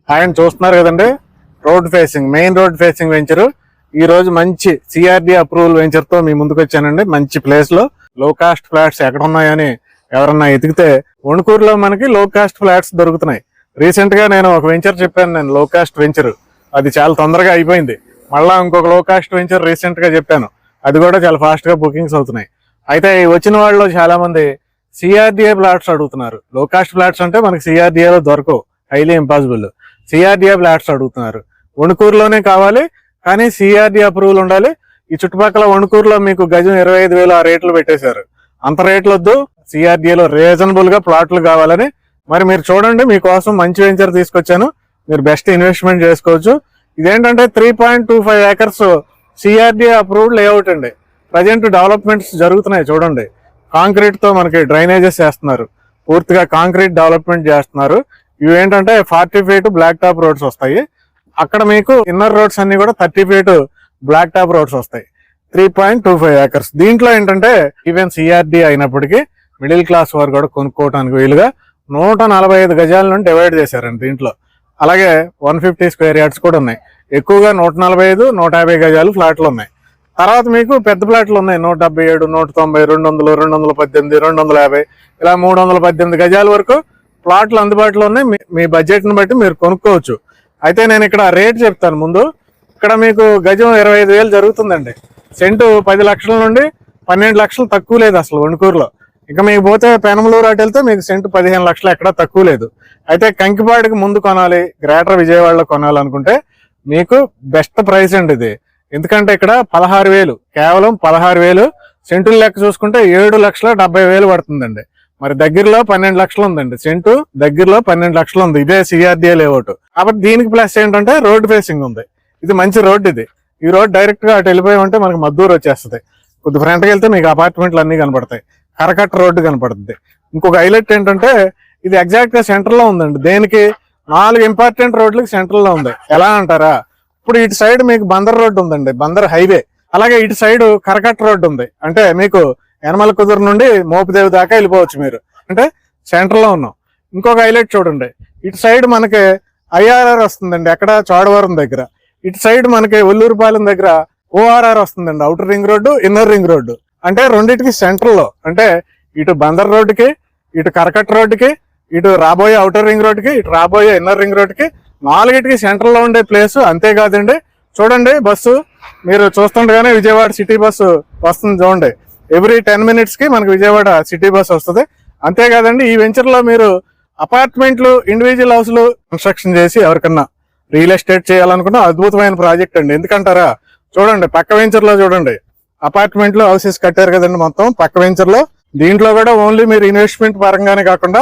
ఆయన చూస్తున్నారు కదండి, road facing, main road facing venture. ఈ రోజు మంచి సిఆర్డి అప్రూవల్ వెంచర్ తో మీ ముందుకు వచ్చానండి. మంచి ప్లేస్ లో లో కాస్ట్ ఫ్లాట్స్ ఎక్కడ ఉన్నాయని ఎవరన్నా ఎతికితే వణుకూరులో మనకి లో కాస్ట్ ఫ్లాట్స్ దొరుకుతున్నాయి. రీసెంట్ గా నేను ఒక వెంచర్ చెప్పాను, నేను లో కాస్ట్ వెంచర్, అది చాలా తొందరగా అయిపోయింది. మళ్ళా ఇంకొక లో కాస్ట్ వెంచర్ రీసెంట్ గా చెప్పాను, అది కూడా చాలా ఫాస్ట్ గా బుకింగ్స్ అవుతున్నాయి. అయితే వచ్చిన వాళ్ళు చాలా మంది సిఆర్డిఏ ఫ్లాట్స్ అడుగుతున్నారు. లో కాస్ట్ ఫ్లాట్స్ అంటే మనకి సిఆర్డిఏలో దొరకవు, హైలీ ఇంపాసిబుల్. సిఆర్డిఏ ఫ్లాట్స్ అడుగుతున్నారు. వణుకూరులోనే కావాలి, కానీ సిఆర్డి అప్రూవల్ ఉండాలి. ఈ చుట్టుపక్కల వణుకూరులో మీకు గజం 25,000 ఆ రేట్లు పెట్టేశారు. అంత రేట్లు వద్దు, సిఆర్డిఏలో రీజనబుల్ గా ప్లాట్లు కావాలని. మరి మీరు చూడండి, మీకోసం మంచి వెంచర్ తీసుకొచ్చాను, మీరు బెస్ట్ ఇన్వెస్ట్మెంట్ చేసుకోవచ్చు. ఇదేంటంటే 3.25 ఏకర్స్ సిఆర్డిఏ అప్రూవ్డ్ లేఅవుట్ అండి. ప్రజెంట్ డెవలప్మెంట్స్ జరుగుతున్నాయి చూడండి. కాంక్రీట్ తో మనకి డ్రైనేజెస్ చేస్తున్నారు, పూర్తిగా కాంక్రీట్ డెవలప్మెంట్ చేస్తున్నారు. ఇవి ఏంటంటే 40 ఫీట్ బ్లాక్ టాప్ రోడ్స్ వస్తాయి. అక్కడ మీకు ఇన్నర్ రోడ్స్ అన్ని కూడా 30 ఫీట్ బ్లాక్ టాప్ రోడ్స్ వస్తాయి. 3.25 ఏకర్స్. దీంట్లో ఏంటంటే ఈవెన్ సిఆర్డి అయినప్పటికీ మిడిల్ క్లాస్ వారు కూడా కొనుక్కోవడానికి వీలుగా 145 గజాల నుండి డివైడ్ చేశారండి దీంట్లో. అలాగే 150 స్క్వేర్ యార్డ్స్ కూడా ఉన్నాయి. ఎక్కువగా 145, 150 గజాలు ఫ్లాట్లు ఉన్నాయి. తర్వాత మీకు పెద్ద ఫ్లాట్లు ఉన్నాయి, 177, 190, 200, 218, 250, ఇలా 318 గజాల వరకు ప్లాట్లు అందుబాటులో ఉన్నాయి. మీ బడ్జెట్ ని బట్టి మీరు కొనుక్కోవచ్చు. అయితే నేను ఇక్కడ రేట్ చెప్తాను ముందు. ఇక్కడ మీకు గజం 25,000 జరుగుతుందండి. సెంటు 10 లక్షల నుండి 12 లక్షలు తక్కువ లేదు అసలు వణుకూరులో. ఇక మీకు పోతే పెనమలూరు అటు వెళ్తే మీకు సెంటు 15 లక్షలు ఎక్కడా తక్కువ లేదు. అయితే కంకిపాడికి ముందు కొనాలి, గ్రేటర్ విజయవాడలో కొనాలనుకుంటే మీకు బెస్ట్ ప్రైస్ అండి ఇది. ఎందుకంటే ఇక్కడ 16,000, కేవలం 16,000 సెంటుల లెక్క చూసుకుంటే 7,70,000 పడుతుందండి. మరి దగ్గరలో 12 లక్షలు ఉందండి సెంటు, దగ్గరలో 12 లక్షలు ఉంది. ఇదే సిఆర్డిఏ లేఅవుట్. కాబట్టి దీనికి ప్లస్ ఏంటంటే రోడ్ ఫేసింగ్ ఉంది. ఇది మంచి రోడ్. ఈ రోడ్ డైరెక్ట్ గా అటు వెళ్ళిపోయి ఉంటే మనకి మద్దూరు వచ్చేస్తుంది. కొద్ది ఫ్రంట్కి వెళ్తే మీకు అపార్ట్మెంట్లు అన్ని కనపడతాయి, కరకట్ట రోడ్డు కనపడుతుంది. ఇంకొక హైలైట్ ఏంటంటే ఇది ఎగ్జాక్ట్ గా సెంటర్ లో ఉందండి. దేనికి 4 ఇంపార్టెంట్ రోడ్లకి సెంటర్ లో ఉంది. ఎలా అంటారా, ఇప్పుడు ఇటు సైడ్ మీకు బందర్ రోడ్డు ఉందండి, బందర్ హైవే. అలాగే ఇటు సైడ్ కరకట్ట రోడ్డు ఉంది. అంటే మీకు యనమల కుదురు నుండి మోపిదేవి దాకా వెళ్ళిపోవచ్చు మీరు, అంటే సెంటర్ లో ఉన్నాం. ఇంకొక హైలైట్ చూడండి, ఇటు సైడ్ మనకి ఐఆర్ఆర్ వస్తుందండి, ఎక్కడ చోడవరం దగ్గర. ఇటు సైడ్ మనకి ఒల్లూరుపాలెం దగ్గర ఓఆర్ఆర్ వస్తుందండి, outer ring road, inner ring road. అంటే రెండింటికి సెంటర్ లో, అంటే ఇటు బందర్ రోడ్డుకి, ఇటు కరకట్ట రోడ్డుకి, ఇటు రాబోయే అవుటర్ రింగ్ రోడ్డుకి, ఇటు రాబోయే ఇన్నర్ రింగ్ రోడ్డుకి, 4టికి సెంటర్ లో ఉండే ప్లేస్. అంతేకాదండి, చూడండి బస్సు మీరు చూస్తుండగానే విజయవాడ సిటీ బస్సు వస్తుంది చూడండి. ఎవ్రీ 10 minutes కి మనకి విజయవాడ సిటీ బస్ వస్తుంది. అంతేకాదండి, ఈ వెంచర్ లో మీరు అపార్ట్మెంట్లు, ఇండివిజువల్ హౌస్లు కన్స్ట్రక్షన్ చేసి ఎవరికన్నా రియల్ ఎస్టేట్ చేయాలనుకున్న అద్భుతమైన ప్రాజెక్ట్ అండి. ఎందుకంటారా, చూడండి పక్క వెంచర్ లో చూడండి, అపార్ట్మెంట్లు, హౌసెస్ కట్టారు కదండి మొత్తం పక్క వెంచర్ లో. దీంట్లో కూడా ఓన్లీ మీరు ఇన్వెస్ట్మెంట్ పరంగానే కాకుండా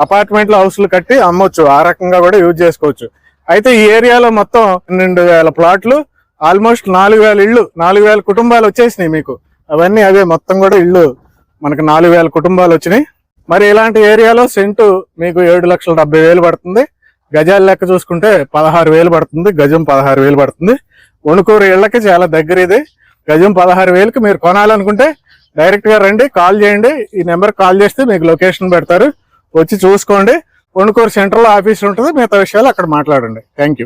అపార్ట్మెంట్లు, హౌస్లు కట్టి అమ్మొచ్చు, ఆ రకంగా కూడా యూజ్ చేసుకోవచ్చు. అయితే ఈ ఏరియాలో మొత్తం 12,000 ప్లాట్లు, ఆల్మోస్ట్ 4,000 ఇళ్ళు, 4,000 కుటుంబాలు వచ్చేసినాయి మీకు. అవన్నీ అవే మొత్తం కూడా ఇళ్ళు మనకి 4,000 కుటుంబాలు వచ్చినాయి. మరి ఇలాంటి ఏరియాలో సెంటు మీకు 7,70,000 పడుతుంది. గజాల లెక్క చూసుకుంటే 16,000 పడుతుంది, గజం 16,000 పడుతుంది. వణుకూరు ఇళ్లకి చాలా దగ్గర ఇది. గజం 16,000కి మీరు కొనాలనుకుంటే డైరెక్ట్ గా రండి, కాల్ చేయండి. ఈ నెంబర్ కాల్ చేస్తే మీకు లొకేషన్ పెడతారు, వచ్చి చూసుకోండి. వణుకూరు సెంటర్ లో ఆఫీస్ ఉంటుంది, మిగతా విషయాలు అక్కడ మాట్లాడండి. Thank you.